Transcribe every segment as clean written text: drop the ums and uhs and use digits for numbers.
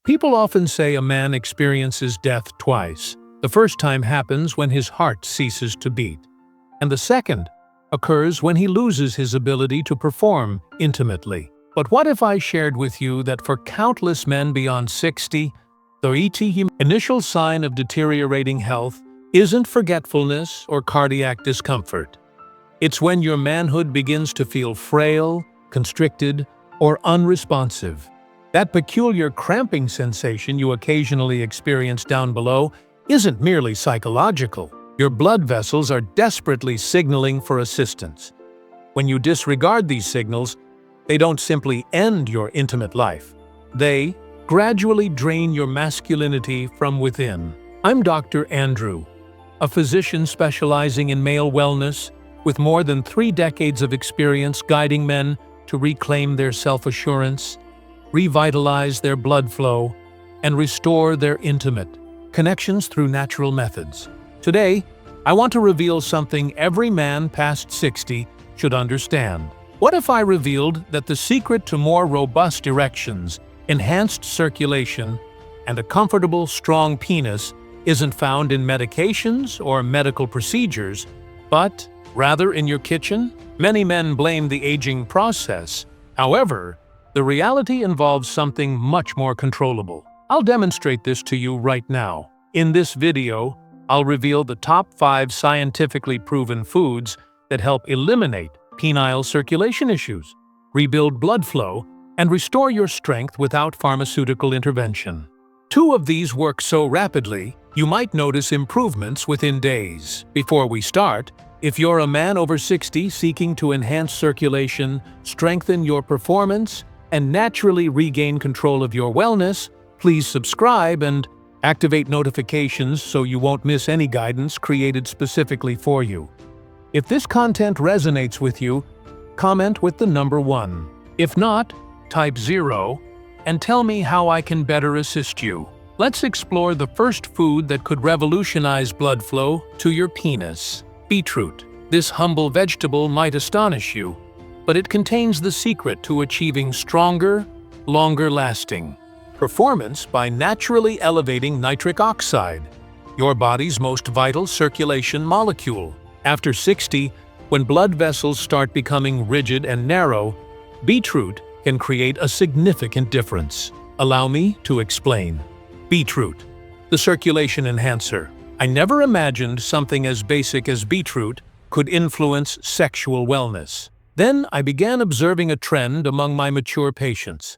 People often say a man experiences death twice. The first time happens when his heart ceases to beat, and the second occurs when he loses his ability to perform intimately. But what if I shared with you that for countless men beyond 60, the initial sign of deteriorating health isn't forgetfulness or cardiac discomfort. It's when your manhood begins to feel frail, constricted, or unresponsive. That peculiar cramping sensation you occasionally experience down below isn't merely psychological. Your blood vessels are desperately signaling for assistance. When you disregard these signals, they don't simply end your intimate life. They gradually drain your masculinity from within. I'm Dr. Andrew, a physician specializing in male wellness with more than 3 decades of experience guiding men to reclaim their self-assurance, revitalize their blood flow, and restore their intimate connections through natural methods. Today, I want to reveal something every man past 60 should understand. What if I revealed that the secret to more robust erections, enhanced circulation, and a comfortable, strong penis isn't found in medications or medical procedures, but rather in your kitchen? Many men blame the aging process. However, the reality involves something much more controllable. I'll demonstrate this to you right now. In this video, I'll reveal the top 5 scientifically proven foods that help eliminate penile circulation issues, rebuild blood flow, and restore your strength without pharmaceutical intervention. 2 of these work so rapidly, you might notice improvements within days. Before we start, if you're a man over 60 seeking to enhance circulation, strengthen your performance, and naturally regain control of your wellness, please subscribe and activate notifications so you won't miss any guidance created specifically for you. If this content resonates with you, comment with the number 1. If not, type 0 and tell me how I can better assist you. Let's explore the first food that could revolutionize blood flow to your penis. Beetroot. This humble vegetable might astonish you, but it contains the secret to achieving stronger, longer-lasting performance by naturally elevating nitric oxide, your body's most vital circulation molecule. After 60, when blood vessels start becoming rigid and narrow, beetroot can create a significant difference. Allow me to explain. Beetroot, the circulation enhancer. I never imagined something as basic as beetroot could influence sexual wellness. Then I began observing a trend among my mature patients.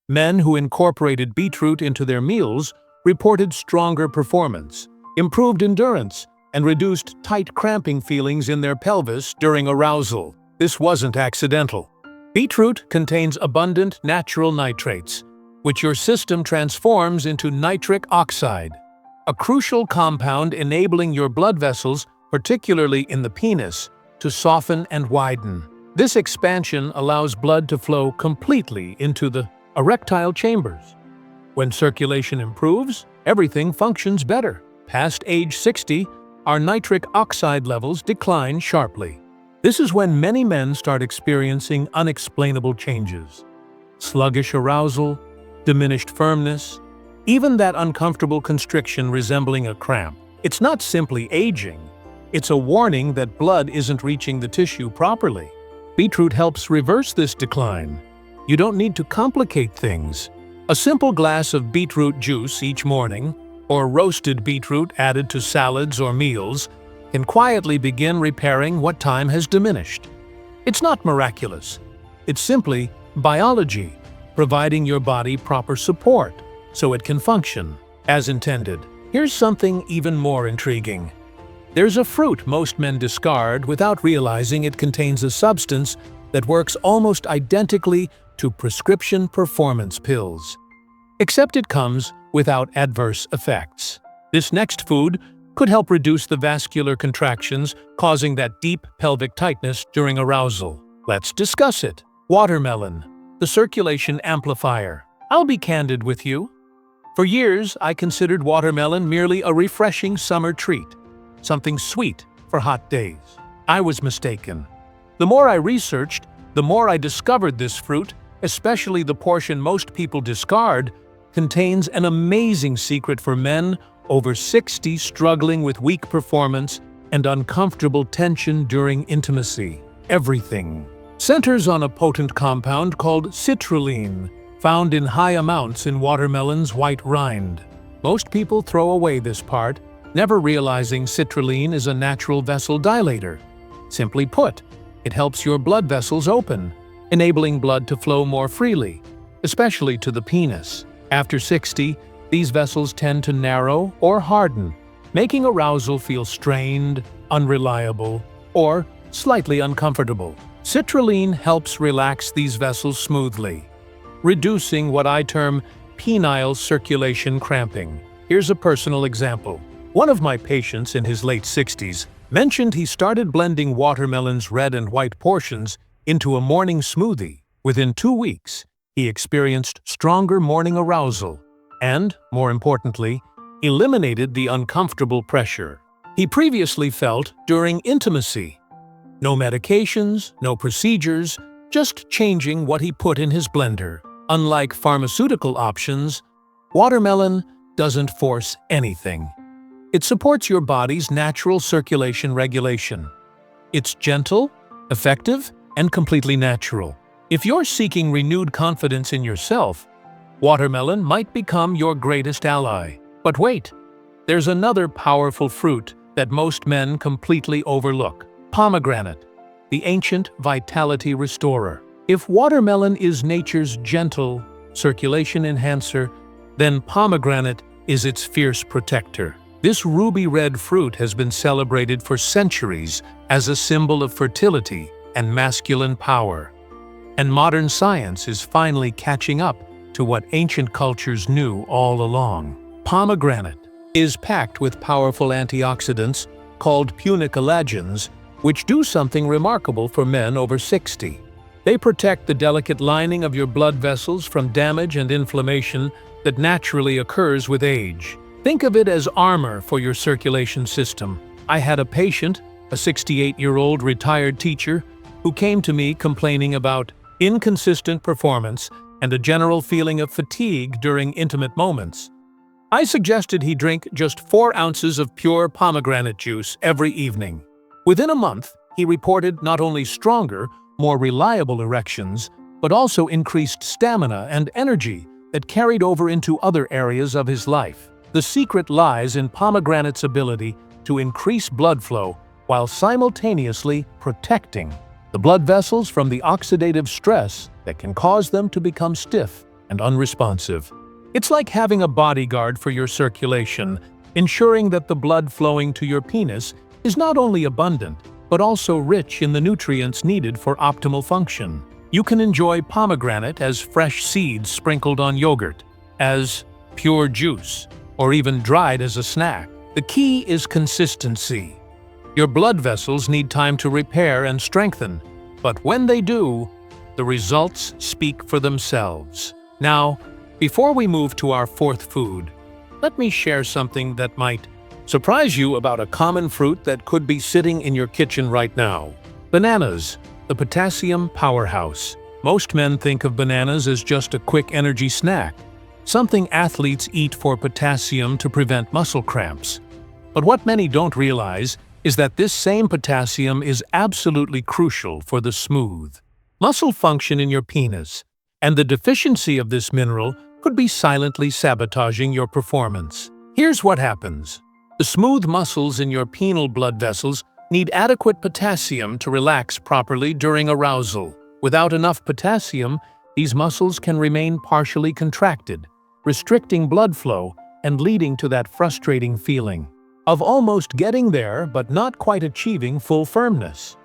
Men who incorporated beetroot into their meals reported stronger performance, improved endurance, and reduced tight cramping feelings in their pelvis during arousal. This wasn't accidental. Beetroot contains abundant natural nitrates, which your system transforms into nitric oxide, a crucial compound enabling your blood vessels, particularly in the penis, to soften and widen. This expansion allows blood to flow completely into the erectile chambers. When circulation improves, everything functions better. Past age 60, our nitric oxide levels decline sharply. This is when many men start experiencing unexplainable changes. Sluggish arousal, diminished firmness, even that uncomfortable constriction resembling a cramp. It's not simply aging, it's a warning that blood isn't reaching the tissue properly. Beetroot helps reverse this decline. You don't need to complicate things. A simple glass of beetroot juice each morning, or roasted beetroot added to salads or meals, can quietly begin repairing what time has diminished. It's not miraculous. It's simply biology, providing your body proper support so it can function as intended. Here's something even more intriguing. There's a fruit most men discard without realizing it contains a substance that works almost identically to prescription performance pills. Except it comes without adverse effects. This next food could help reduce the vascular contractions causing that deep pelvic tightness during arousal. Let's discuss it. Watermelon, the circulation amplifier. I'll be candid with you. For years, I considered watermelon merely a refreshing summer treat, something sweet for hot days. I was mistaken. The more I researched, the more I discovered this fruit, especially the portion most people discard, contains an amazing secret for men over 60 struggling with weak performance and uncomfortable tension during intimacy. Everything centers on a potent compound called citrulline, found in high amounts in watermelon's white rind. Most people throw away this part, never realizing citrulline is a natural vessel dilator. Simply put, it helps your blood vessels open, enabling blood to flow more freely, especially to the penis. After 60, these vessels tend to narrow or harden, making arousal feel strained, unreliable, or slightly uncomfortable. Citrulline helps relax these vessels smoothly, reducing what I term penile circulation cramping. Here's a personal example. One of my patients in his late 60s mentioned he started blending watermelon's red and white portions into a morning smoothie. Within 2 weeks, he experienced stronger morning arousal and, more importantly, eliminated the uncomfortable pressure he previously felt during intimacy. No medications, no procedures, just changing what he put in his blender. Unlike pharmaceutical options, watermelon doesn't force anything. It supports your body's natural circulation regulation. It's gentle, effective, and completely natural. If you're seeking renewed confidence in yourself, watermelon might become your greatest ally. But wait, there's another powerful fruit that most men completely overlook: pomegranate, the ancient vitality restorer. If watermelon is nature's gentle circulation enhancer, then pomegranate is its fierce protector. This ruby-red fruit has been celebrated for centuries as a symbol of fertility and masculine power. And modern science is finally catching up to what ancient cultures knew all along. Pomegranate is packed with powerful antioxidants called punicalagins, which do something remarkable for men over 60. They protect the delicate lining of your blood vessels from damage and inflammation that naturally occurs with age. Think of it as armor for your circulation system. I had a patient, a 68-year-old retired teacher, who came to me complaining about inconsistent performance and a general feeling of fatigue during intimate moments. I suggested he drink just 4 ounces of pure pomegranate juice every evening. Within a month, he reported not only stronger, more reliable erections, but also increased stamina and energy that carried over into other areas of his life. The secret lies in pomegranate's ability to increase blood flow while simultaneously protecting the blood vessels from the oxidative stress that can cause them to become stiff and unresponsive. It's like having a bodyguard for your circulation, ensuring that the blood flowing to your penis is not only abundant, but also rich in the nutrients needed for optimal function. You can enjoy pomegranate as fresh seeds sprinkled on yogurt, as pure juice, or even dried as a snack. The key is consistency. Your blood vessels need time to repair and strengthen, but when they do, the results speak for themselves. Now, before we move to our 4th food, let me share something that might surprise you about a common fruit that could be sitting in your kitchen right now. Bananas, the potassium powerhouse. Most men think of bananas as just a quick energy snack, something athletes eat for potassium to prevent muscle cramps. But what many don't realize is that this same potassium is absolutely crucial for the smooth muscle function in your penis, and the deficiency of this mineral could be silently sabotaging your performance. Here's what happens. The smooth muscles in your penile blood vessels need adequate potassium to relax properly during arousal. Without enough potassium, these muscles can remain partially contracted, restricting blood flow and leading to that frustrating feeling of almost getting there but not quite achieving full firmness.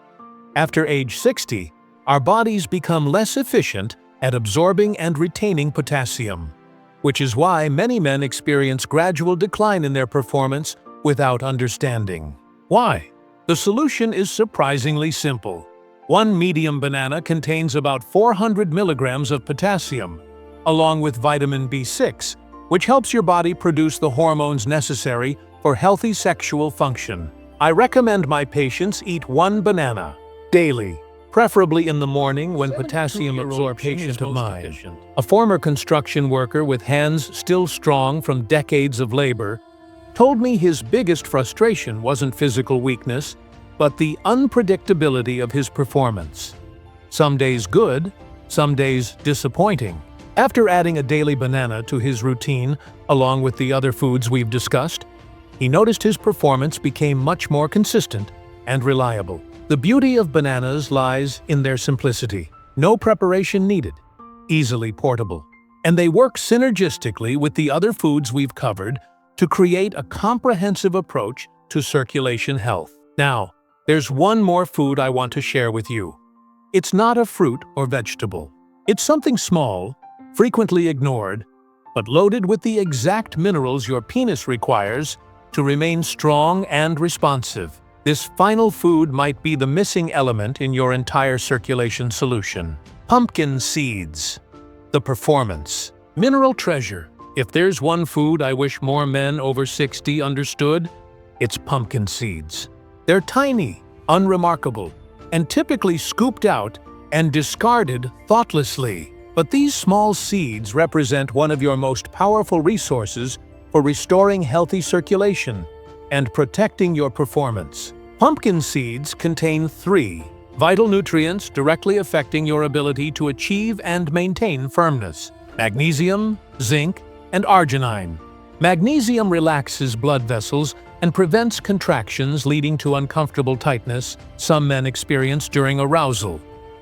After age 60, our bodies become less efficient at absorbing and retaining potassium, which is why many men experience gradual decline in their performance without understanding why. The solution is surprisingly simple. 1 medium banana contains about 400 milligrams of potassium, along with vitamin B6, which helps your body produce the hormones necessary for healthy sexual function. I recommend my patients eat 1 banana daily preferably in the morning when potassium absorption is most efficient. A former construction worker with hands still strong from decades of labor told me his biggest frustration wasn't physical weakness, but the unpredictability of his performance. Some days good, some days disappointing. After adding a daily banana to his routine, along with the other foods we've discussed, he noticed his performance became much more consistent and reliable. The beauty of bananas lies in their simplicity. No preparation needed, easily portable. And they work synergistically with the other foods we've covered to create a comprehensive approach to circulation health. Now, there's one more food I want to share with you. It's not a fruit or vegetable. It's something small, frequently ignored, but loaded with the exact minerals your penis requires to remain strong and responsive. This final food might be the missing element in your entire circulation solution. Pumpkin seeds. The performance. Mineral treasure. If there's one food I wish more men over 60 understood, it's pumpkin seeds. They're tiny, unremarkable, and typically scooped out and discarded thoughtlessly. But these small seeds represent one of your most powerful resources for restoring healthy circulation and protecting your performance. Pumpkin seeds contain 3 vital nutrients directly affecting your ability to achieve and maintain firmness: magnesium, zinc, and arginine. Magnesium relaxes blood vessels and prevents contractions leading to uncomfortable tightness some men experience during arousal,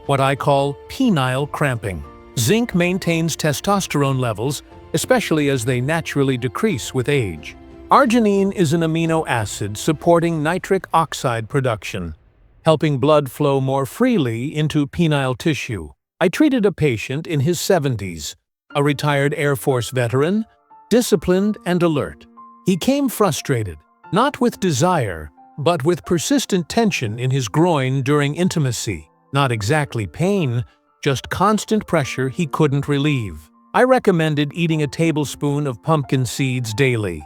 what I call penile cramping. Zinc maintains testosterone levels, especially as they naturally decrease with age. Arginine is an amino acid supporting nitric oxide production, helping blood flow more freely into penile tissue. I treated a patient in his 70s, a retired Air Force veteran, disciplined and alert. He came frustrated, not with desire, but with persistent tension in his groin during intimacy. Not exactly pain, just constant pressure he couldn't relieve. I recommended eating a tablespoon of pumpkin seeds daily.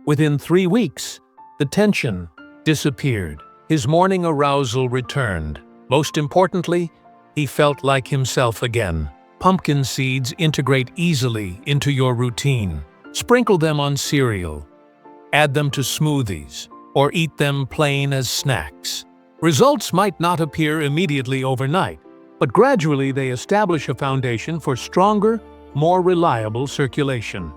Within 3 weeks, the tension disappeared. His morning arousal returned. Most importantly, he felt like himself again. Pumpkin seeds integrate easily into your routine. Sprinkle them on cereal, add them to smoothies, or eat them plain as snacks. Results might not appear immediately overnight, but gradually they establish a foundation for stronger, more reliable circulation.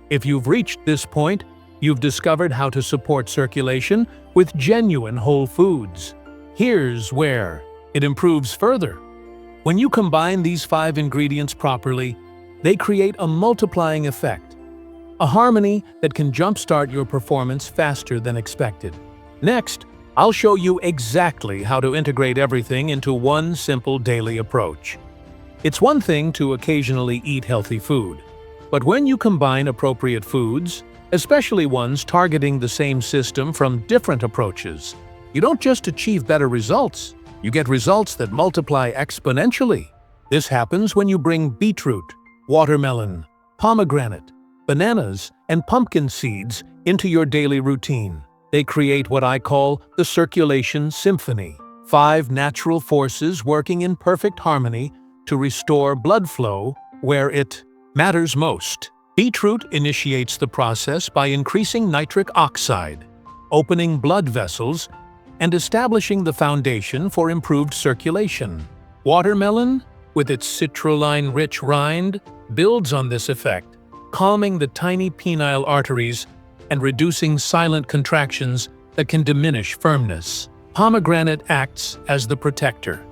If you've reached this point, you've discovered how to support circulation with genuine whole foods. Here's where it improves further. When you combine these 5 ingredients properly, they create a multiplying effect, a harmony that can jumpstart your performance faster than expected. Next, I'll show you exactly how to integrate everything into one simple daily approach. It's one thing to occasionally eat healthy food, but when you combine appropriate foods, especially ones targeting the same system from different approaches, you don't just achieve better results, you get results that multiply exponentially. This happens when you bring beetroot, watermelon, pomegranate, bananas, and pumpkin seeds into your daily routine. They create what I call the circulation symphony. 5 natural forces working in perfect harmony to restore blood flow where it matters most. Beetroot initiates the process by increasing nitric oxide, opening blood vessels, and establishing the foundation for improved circulation. Watermelon, with its citrulline-rich rind, builds on this effect, calming the tiny penile arteries and reducing silent contractions that can diminish firmness. Pomegranate acts as the protector,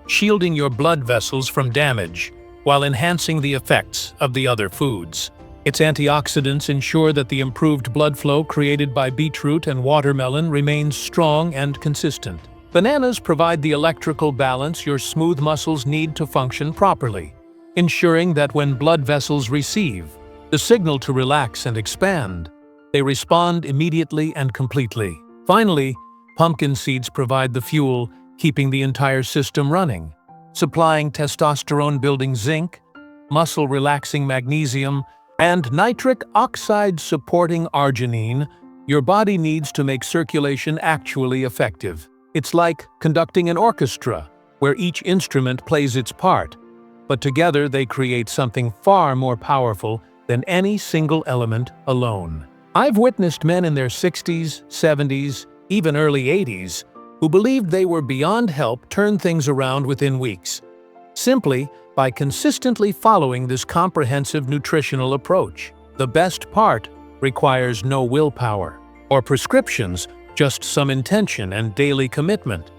shielding your blood vessels from damage while enhancing the effects of the other foods. Its antioxidants ensure that the improved blood flow created by beetroot and watermelon remains strong and consistent. Bananas provide the electrical balance your smooth muscles need to function properly, ensuring that when blood vessels receive the signal to relax and expand, they respond immediately and completely. Finally, pumpkin seeds provide the fuel keeping the entire system running, supplying testosterone-building zinc, muscle-relaxing magnesium, and nitric oxide-supporting arginine your body needs to make circulation actually effective. It's like conducting an orchestra, where each instrument plays its part, but together they create something far more powerful than any single element alone. I've witnessed men in their 60s, 70s, even early 80s, who believed they were beyond help turn things around within weeks, simply by consistently following this comprehensive nutritional approach. The best part requires no willpower or prescriptions, just some intention and daily commitment.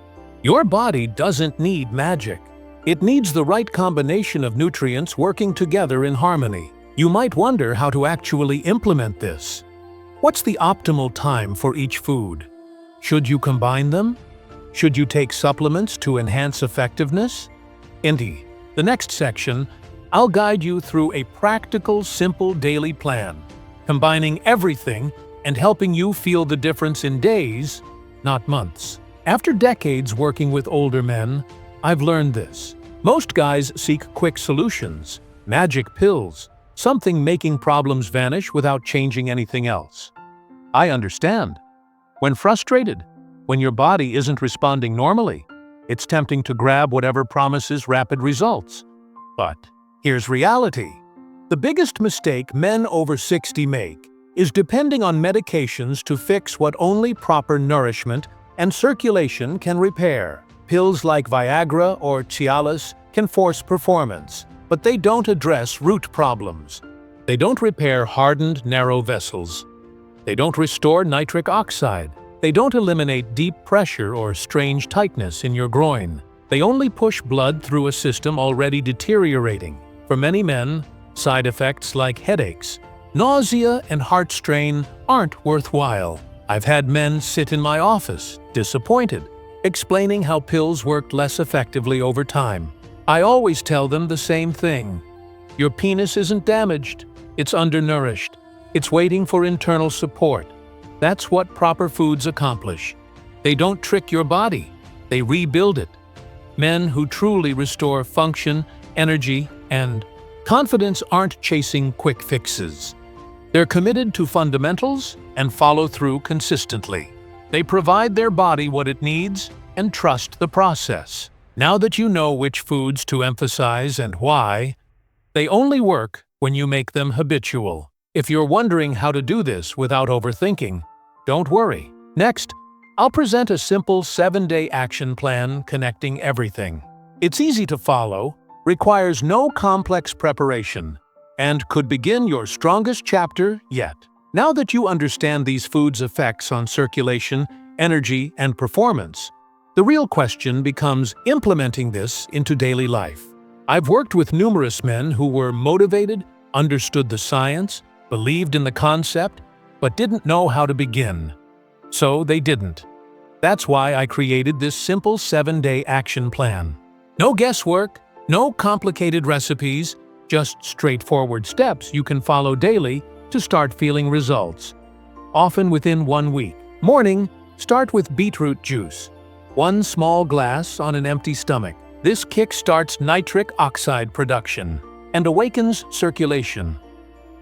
Your body doesn't need magic. It needs the right combination of nutrients working together in harmony. You might wonder how to actually implement this. What's the optimal time for each food? Should you combine them? Should you take supplements to enhance effectiveness? In the next section, I'll guide you through a practical, simple daily plan, combining everything and helping you feel the difference in days, not months. After decades working with older men, I've learned this. Most guys seek quick solutions, magic pills, something making problems vanish without changing anything else. I understand. When frustrated, when your body isn't responding normally, it's tempting to grab whatever promises rapid results. But here's reality. The biggest mistake men over 60 make is depending on medications to fix what only proper nourishment and circulation can repair. Pills like Viagra or Cialis can force performance, but they don't address root problems. They don't repair hardened, narrow vessels. They don't restore nitric oxide. They don't eliminate deep pressure or strange tightness in your groin. They only push blood through a system already deteriorating. For many men, side effects like headaches, nausea, and heart strain aren't worthwhile. I've had men sit in my office, disappointed, explaining how pills worked less effectively over time. I always tell them the same thing. Your penis isn't damaged, it's undernourished. It's waiting for internal support. That's what proper foods accomplish. They don't trick your body, they rebuild it. Men who truly restore function, energy, and confidence aren't chasing quick fixes. They're committed to fundamentals and follow through consistently. They provide their body what it needs and trust the process. Now that you know which foods to emphasize and why, they only work when you make them habitual. If you're wondering how to do this without overthinking, don't worry. Next, I'll present a simple 7-day action plan connecting everything. It's easy to follow, requires no complex preparation, and could begin your strongest chapter yet. Now that you understand these foods' effects on circulation, energy, and performance, the real question becomes implementing this into daily life. I've worked with numerous men who were motivated, understood the science, believed in the concept, but didn't know how to begin. So they didn't. That's why I created this simple 7-day action plan. No guesswork, no complicated recipes, just straightforward steps you can follow daily to start feeling results, often within 1 week. Morning, start with beetroot juice. 1 small glass on an empty stomach. This kick-starts nitric oxide production and awakens circulation.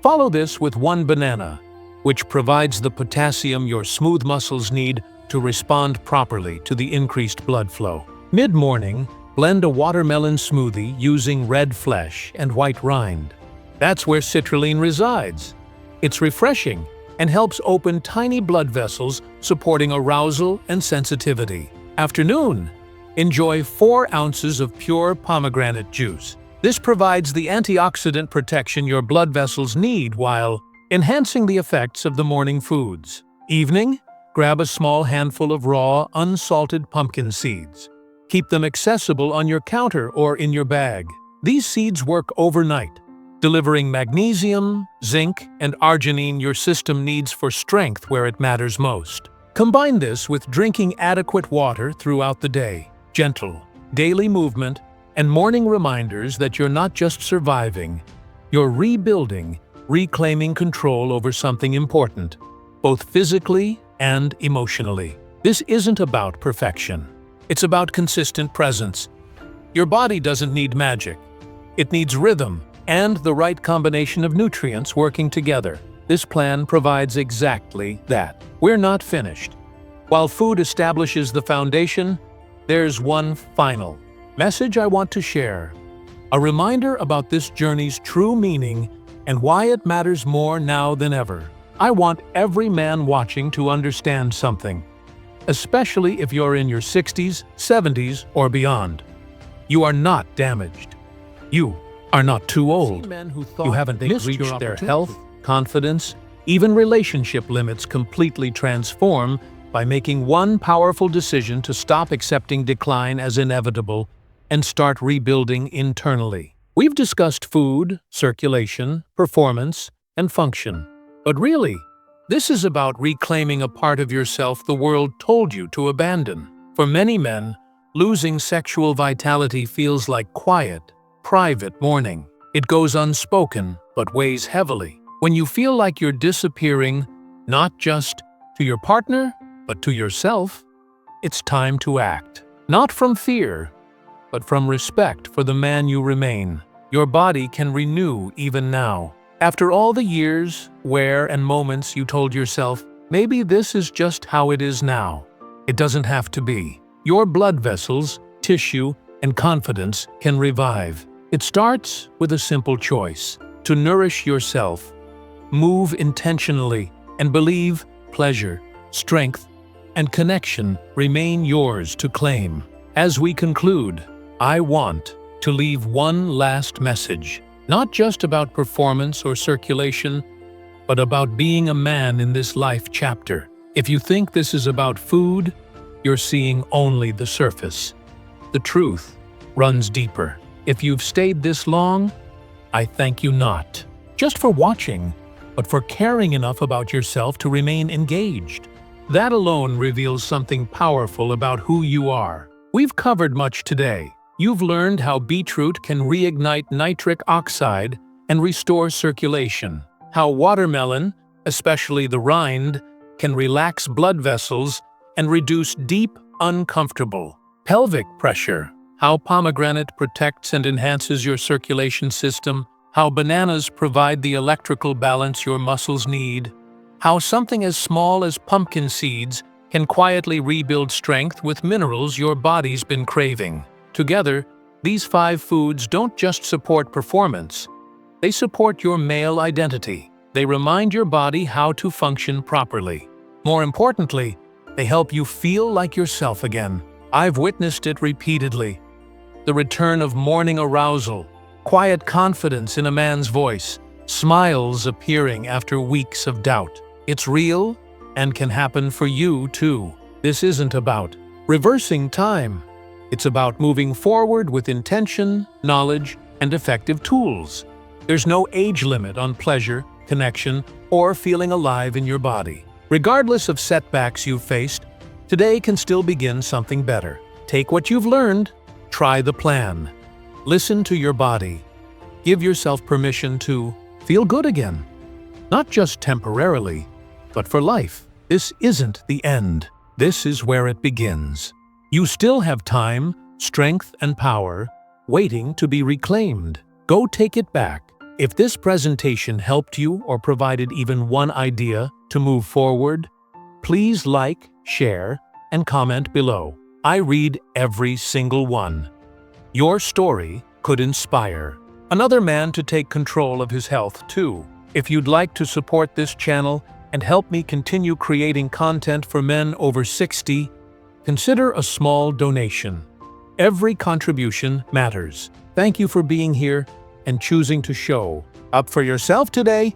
Follow this with 1 banana, which provides the potassium your smooth muscles need to respond properly to the increased blood flow. Mid-morning, blend a watermelon smoothie using red flesh and white rind. That's where citrulline resides. It's refreshing and helps open tiny blood vessels, supporting arousal and sensitivity. Afternoon, enjoy 4 ounces of pure pomegranate juice. This provides the antioxidant protection your blood vessels need while enhancing the effects of the morning foods. Evening, grab a small handful of raw, unsalted pumpkin seeds. Keep them accessible on your counter or in your bag. These seeds work overnight, delivering magnesium, zinc, and arginine your system needs for strength where it matters most. Combine this with drinking adequate water throughout the day. Gentle, daily movement, and morning reminders that you're not just surviving, you're rebuilding, reclaiming control over something important, both physically and emotionally. This isn't about perfection. It's about consistent presence. Your body doesn't need magic. It needs rhythm and the right combination of nutrients working together. This plan provides exactly that. We're not finished. While food establishes the foundation, there's one final, message I want to share. A reminder about this journey's true meaning and why it matters more now than ever. I want every man watching to understand something, especially if you're in your 60s, 70s, or beyond. You are not damaged. You are not too old. You haven't reached their health, confidence, even relationship limits completely transform by making one powerful decision to stop accepting decline as inevitable and start rebuilding internally. We've discussed food, circulation, performance, and function. But really, this is about reclaiming a part of yourself the world told you to abandon. For many men, losing sexual vitality feels like quiet, private mourning. It goes unspoken, but weighs heavily. When you feel like you're disappearing, not just to your partner, but to yourself, it's time to act. Not from fear, but from respect for the man you remain. Your body can renew even now. After all the years, wear, and moments you told yourself, maybe this is just how it is now. It doesn't have to be. Your blood vessels, tissue, and confidence can revive. It starts with a simple choice: to nourish yourself. Move intentionally and believe pleasure, strength, and connection remain yours to claim. As we conclude, I want to leave one last message, not just about performance or circulation, but about being a man in this life chapter. If you think this is about food, you're seeing only the surface. The truth runs deeper. If you've stayed this long, I thank you not just for watching, but for caring enough about yourself to remain engaged. That alone reveals something powerful about who you are. We've covered much today. You've learned how beetroot can reignite nitric oxide and restore circulation, how watermelon, especially the rind, can relax blood vessels and reduce deep, uncomfortable pelvic pressure, how pomegranate protects and enhances your circulation system, how bananas provide the electrical balance your muscles need, how something as small as pumpkin seeds can quietly rebuild strength with minerals your body's been craving. Together, these 5 foods don't just support performance, they support your male identity. They remind your body how to function properly. More importantly, they help you feel like yourself again. I've witnessed it repeatedly. The return of morning arousal, quiet confidence in a man's voice, smiles appearing after weeks of doubt. It's real and can happen for you too. This isn't about reversing time. It's about moving forward with intention, knowledge, and effective tools. There's no age limit on pleasure, connection, or feeling alive in your body. Regardless of setbacks you've faced, today can still begin something better. Take what you've learned, try the plan. Listen to your body. Give yourself permission to feel good again. Not just temporarily, but for life. This isn't the end. This is where it begins. You still have time, strength, and power waiting to be reclaimed. Go take it back. If this presentation helped you or provided even one idea to move forward, please like, share, and comment below. I read every single one. Your story could inspire another man to take control of his health too. If you'd like to support this channel and help me continue creating content for men over 60, consider a small donation. Every contribution matters. Thank you for being here and choosing to show up for yourself today.